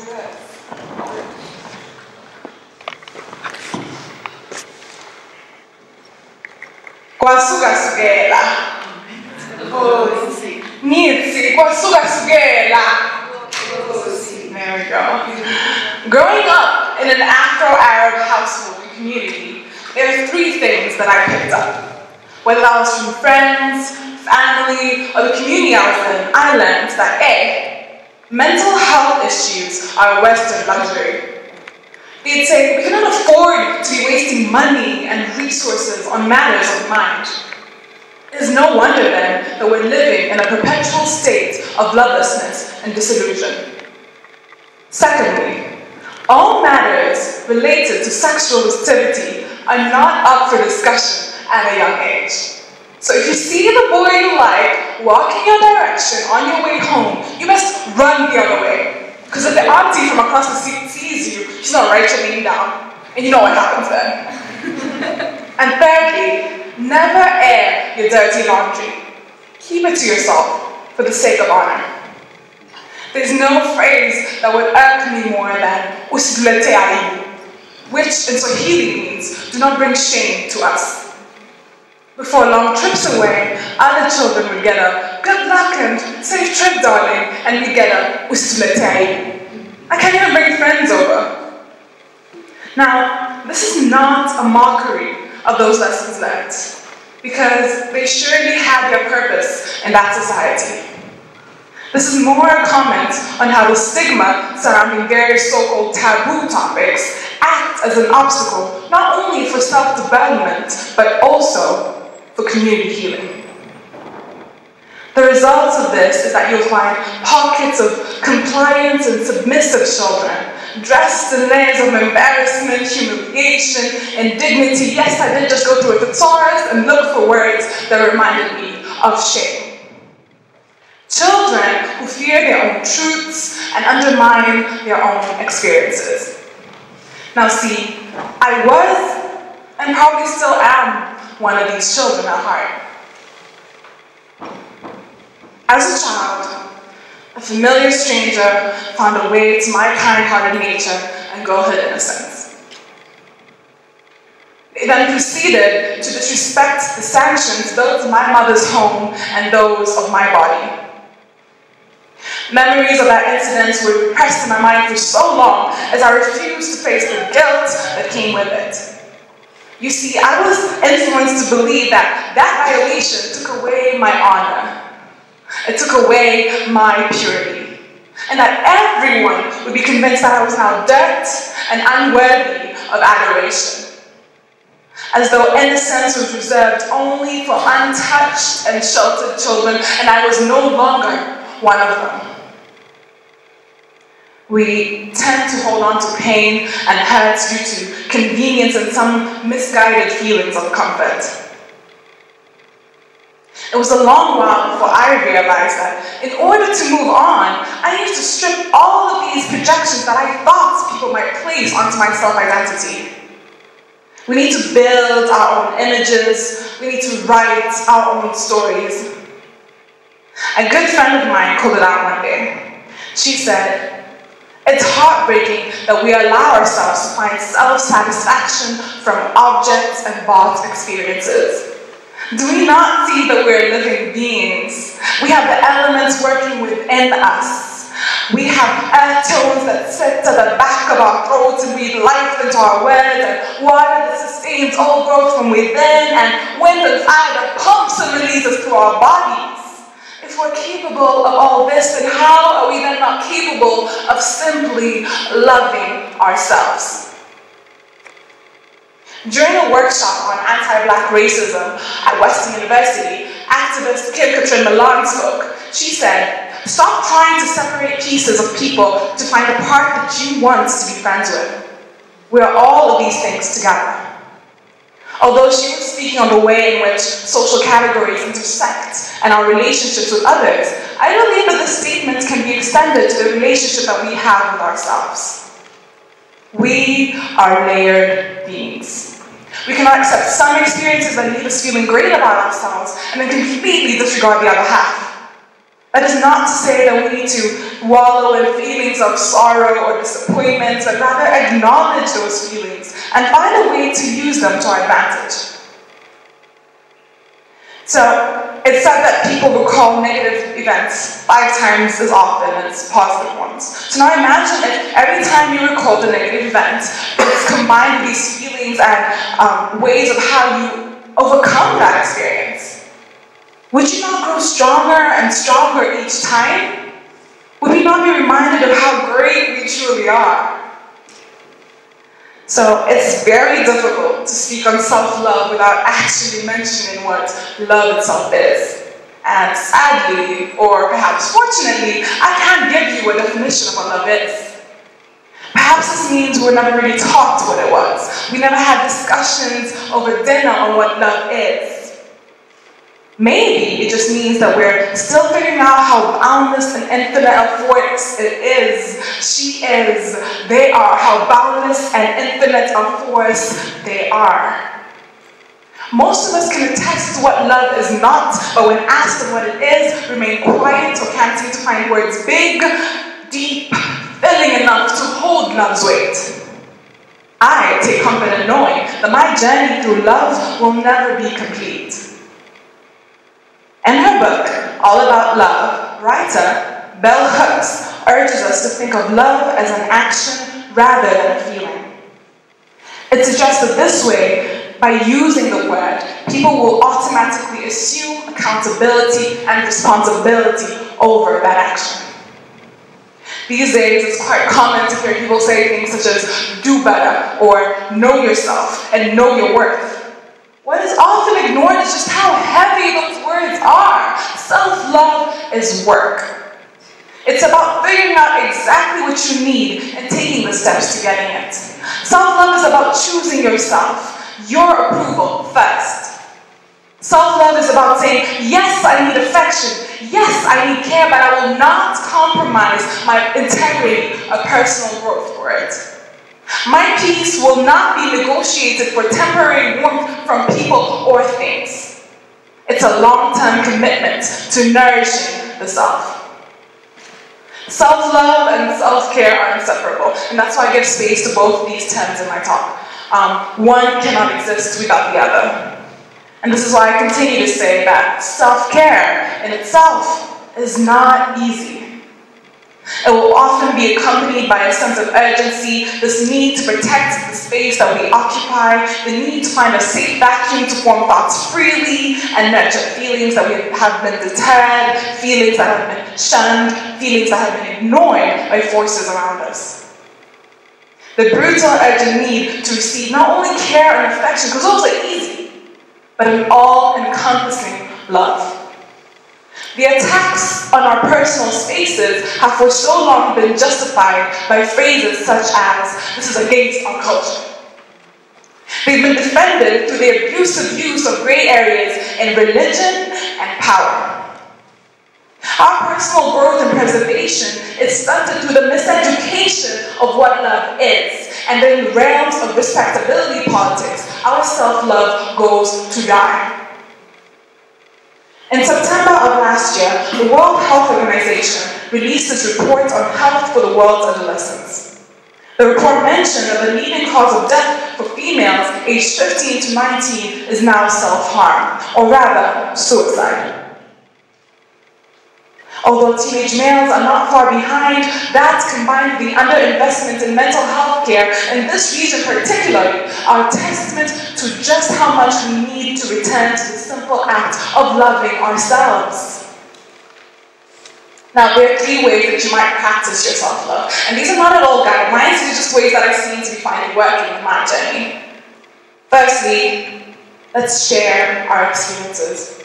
Kwasuka-sukela. Ngithi kwasuka-sukela. There we go. Growing up in an Afro-Arab household and community, there are three things that I picked up. Whether that was from friends, family, or the community I was in, I learned that A, mental health issues are a Western luxury. They'd say we cannot afford to be wasting money and resources on matters of mind. It is no wonder then that we're living in a perpetual state of lovelessness and disillusion. Secondly, all matters related to sexual hostility are not up for discussion at a young age. So if you see the boy you like walking your direction on your way home, you best run the other way. Because if the auntie from across the street sees you, she's gonna write your name down. And you know what happens then. And thirdly, never air your dirty laundry. Keep it to yourself for the sake of honor. There's no phrase that would irk me more than "usilete aibu," which in Swahili means "do not bring shame to us." Before long trips away, other children would get a "good luck and safe trip, darling," and we'd get a "usilete aibu." I can't even bring friends over. Now, this is not a mockery of those lessons learned, because they surely have their purpose in that society. This is more a comment on how the stigma surrounding various so-called taboo topics acts as an obstacle not only for self-development, but also for community healing. The result of this is that you'll find pockets of compliant and submissive children, dressed in layers of embarrassment, humiliation, indignity. Yes, I did just go through a thesaurus and look for words that reminded me of shame. Children who fear their own truths and undermine their own experiences. Now see, I was, and probably still am, one of these children at heart. As a child, a familiar stranger found a way to my kind-hearted nature and girlhood innocence. They then proceeded to disrespect the sanctions built in my mother's home and those of my body. Memories of that incident were repressed in my mind for so long as I refused to face the guilt that came with it. You see, I was influenced to believe that that violation took away my honor. It took away my purity. And that everyone would be convinced that I was now dirt and unworthy of adoration. As though innocence was reserved only for untouched and sheltered children, and I was no longer one of them. We tend to hold on to pain and hurt due to convenience and some misguided feelings of comfort. It was a long while before I realized that in order to move on, I needed to strip all of these projections that I thought people might place onto my self-identity. We need to build our own images. We need to write our own stories. A good friend of mine called it out one day. She said, "It's heartbreaking that we allow ourselves to find self-satisfaction from objects and bought experiences. Do we not see that we're living beings? We have the elements working within us. We have earth tones that sit at the back of our throats and breathe life into our words, and water that sustains all growth from within, and wind and fire that pumps and releases through our bodies. If we're capable of all this, then how are we then not capable of simply loving ourselves?" During a workshop on anti-Black racism at Western University, activist Kim Katrin Milan spoke. She said, "Stop trying to separate pieces of people to find a part that you want to be friends with. We are all of these things together." Although she was speaking on the way in which social categories intersect and our relationships with others, I believe that this statement can be extended to the relationship that we have with ourselves. We are layered beings. We cannot accept some experiences that leave us feeling great about ourselves and then completely disregard the other half. That is not to say that we need to wallow in feelings of sorrow or disappointment, but rather acknowledge those feelings and find a way to use them to our advantage. So, it's said that people recall negative events 5 times as often as positive ones. So now imagine if every time you recall the negative event, it's combined with these feelings and ways of how you overcome that experience. Would you not grow stronger and stronger each time? Would we not be reminded of how great we truly are? So it's very difficult to speak on self-love without actually mentioning what love itself is. And sadly, or perhaps fortunately, I can't give you a definition of what love is. Perhaps this means we're never really taught what it was. We never had discussions over dinner on what love is. Maybe it just means that we're still figuring out how boundless and infinite a force it is, she is, they are, how boundless and infinite a force they are. Most of us can attest to what love is not, but when asked of what it is, remain quiet or can't seem to find words big, deep, filling enough to hold love's weight. I take comfort in knowing that my journey through love will never be complete. In her book, All About Love, writer Bell Hooks urges us to think of love as an action rather than a feeling. It's suggested this way, by using the word, people will automatically assume accountability and responsibility over that action. These days, it's quite common to hear people say things such as do better or know yourself and know your worth. What is often ignored is just how heavy those words are. Self-love is work. It's about figuring out exactly what you need and taking the steps to getting it. Self-love is about choosing yourself, your approval first. Self-love is about saying, yes, I need affection. Yes, I need care, but I will not compromise my integrity or personal growth for it. My peace will not be negotiated for temporary warmth from people or things. It's a long-term commitment to nourishing the self. Self-love and self-care are inseparable, and that's why I give space to both these terms in my talk. One cannot exist without the other. And this is why I continue to say that self-care in itself is not easy. It will often be accompanied by a sense of urgency, this need to protect the space that we occupy, the need to find a safe vacuum to form thoughts freely and nurture feelings that we have been deterred, feelings that have been shunned, feelings that have been ignored by forces around us. The brutal, urgent need to receive not only care and affection, because those are easy, but an all-encompassing love. The attacks on our personal spaces have for so long been justified by phrases such as, this is against our culture. They've been defended through the abusive use of gray areas in religion and power. Our personal growth and preservation is stunted through the miseducation of what love is, and in the realms of respectability politics, our self-love goes to die. In September of last year, the World Health Organization released its report on health for the world's adolescents. The report mentioned that the leading cause of death for females aged 15 to 19 is now self-harm, or rather, suicide. Although teenage males are not far behind, that combined with the underinvestment in mental health care in this region particularly are a testament to just how much we need to return to the simple act of loving ourselves. Now, there are 3 ways that you might practice your self-love. And these are not at all guidelines, these are just ways that I seem to be finding working in my journey. Firstly, let's share our experiences.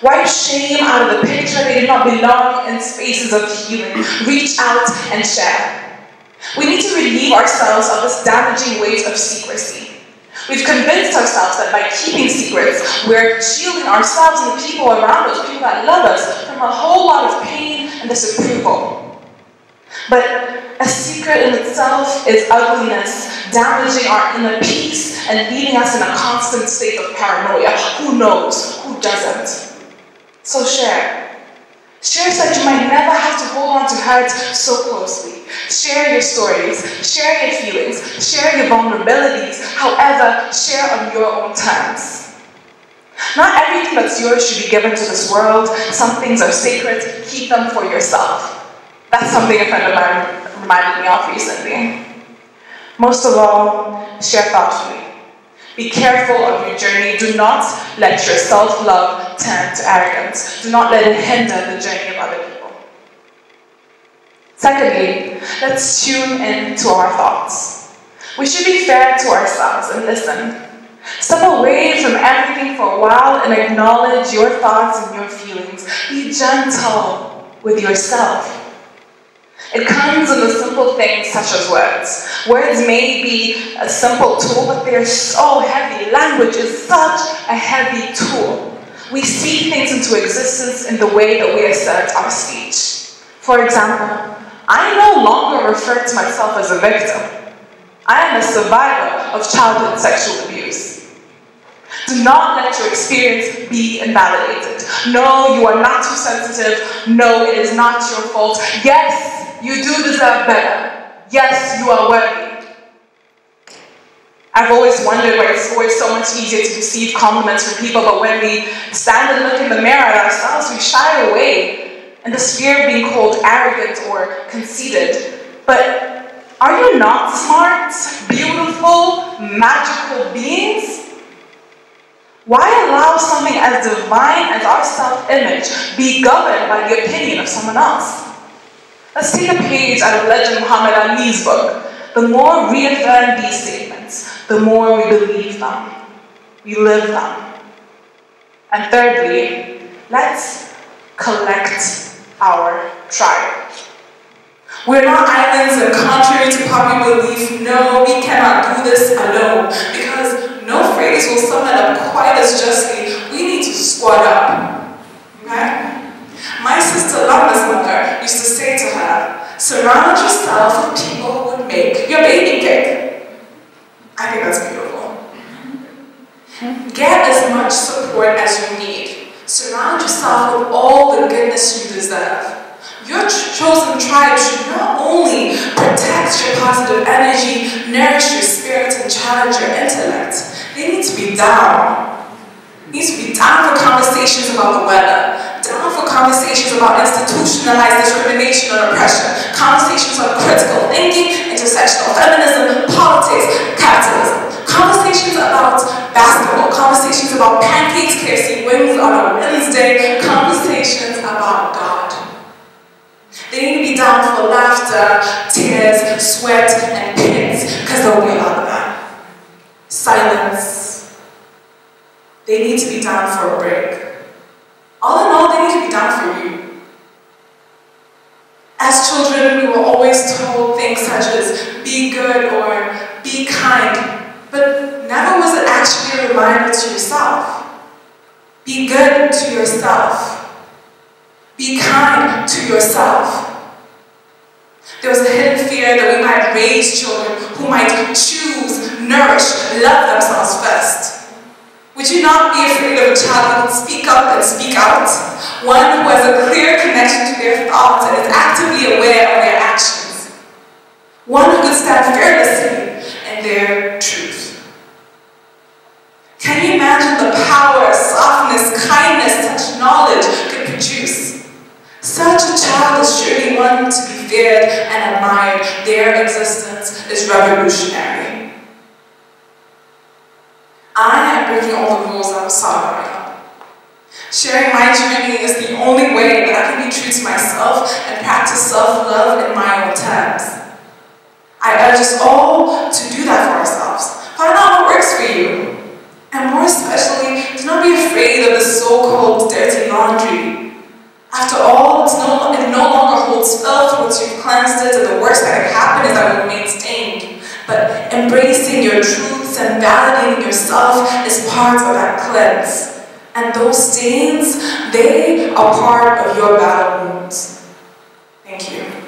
Wipe shame out of the picture. They do not belong in spaces of healing. Reach out and share. We need to relieve ourselves of this damaging weight of secrecy. We've convinced ourselves that by keeping secrets, we're shielding ourselves and the people around us, people that love us, from a whole lot of pain and disapproval. But a secret in itself is ugliness, damaging our inner peace and leaving us in a constant state of paranoia. Who knows? Who doesn't? So share. Share so that you might never have to hold on to hurt so closely. Share your stories, share your feelings, share your vulnerabilities. However, share on your own terms. Not everything that's yours should be given to this world. Some things are sacred. Keep them for yourself. That's something a friend of mine reminded me of recently. Most of all, share thoughtfully. Be careful of your journey. Do not let your self-love turn to arrogance. Do not let it hinder the journey of other people. Secondly, let's tune in to our thoughts. We should be fair to ourselves and listen. Step away from everything for a while and acknowledge your thoughts and your feelings. Be gentle with yourself. It comes in the simple things such as words. Words may be a simple tool, but they're so heavy. Language is such a heavy tool. We speak things into existence in the way that we assert our speech. For example, I no longer refer to myself as a victim. I am a survivor of childhood sexual abuse. Do not let your experience be invalidated. No, you are not too sensitive. No, it is not your fault. Yes, you do deserve better. Yes, you are worthy. I've always wondered why it's always so much easier to receive compliments from people, but when we stand and look in the mirror at ourselves, we shy away in this fear of being called arrogant or conceited. But are you not smart, beautiful, magical beings? Why allow something as divine as our self-image be governed by the opinion of someone else? Let's take a page out of Legend Muhammad Ali's book. The more we affirm these statements, the more we believe them. We live them. And thirdly, let's collect our tribe. We're not islands, and contrary to popular belief, no, we cannot do this alone, because no phrase will sum it up quite as justly. We need to squad up. Okay? My sister Lama's mother used to say to her, surround yourself with people who would make your baby cake. I think that's beautiful. Get as much support as you need. Surround yourself with all the goodness you deserve. Your chosen tribe should not only protect your positive energy, nourish your spirit, and challenge your intellect. They need to be down. They need to be down for conversations about the weather, down for conversations about institutionalized discrimination and oppression, conversations on critical thinking, intersectional feminism, politics, capitalism, conversations about basketball, conversations about pancakes, KFC wings on a Wednesday, conversations about God. They need to be down for laughter, tears, sweat, and pins, because there will be a lot of that. Silence. They need to be down for a break. All in all, they need to be down for you. As children, we were always told things such as be good or be kind, but never was it actually a reminder to yourself. Be good to yourself. Be kind to yourself. There was a hidden fear that we might raise children who might choose, nourish, love themselves first. Would you not be afraid of a child who would speak up and speak out? One who has a clear connection to their thoughts and is actively aware of their actions. One who could stand fearlessly in their truth. Can you imagine the power, softness, kindness such knowledge could produce? Such a child is surely one to be feared and admired. Their existence is revolutionary. I am breaking all the rules I was taught growing up. Sharing my journey is the only way that I can be true to myself and practice self-love in my own terms. I urge us all to do that for ourselves. Find out what works for you. And more especially, do not be afraid of the so-called dirty laundry. After all, it no longer holds filth once you've cleansed it, and the worst that can happen is that it will remain stained. But embracing your truths and validating yourself is part of that cleanse. And those stains, they are part of your battle wounds. Thank you.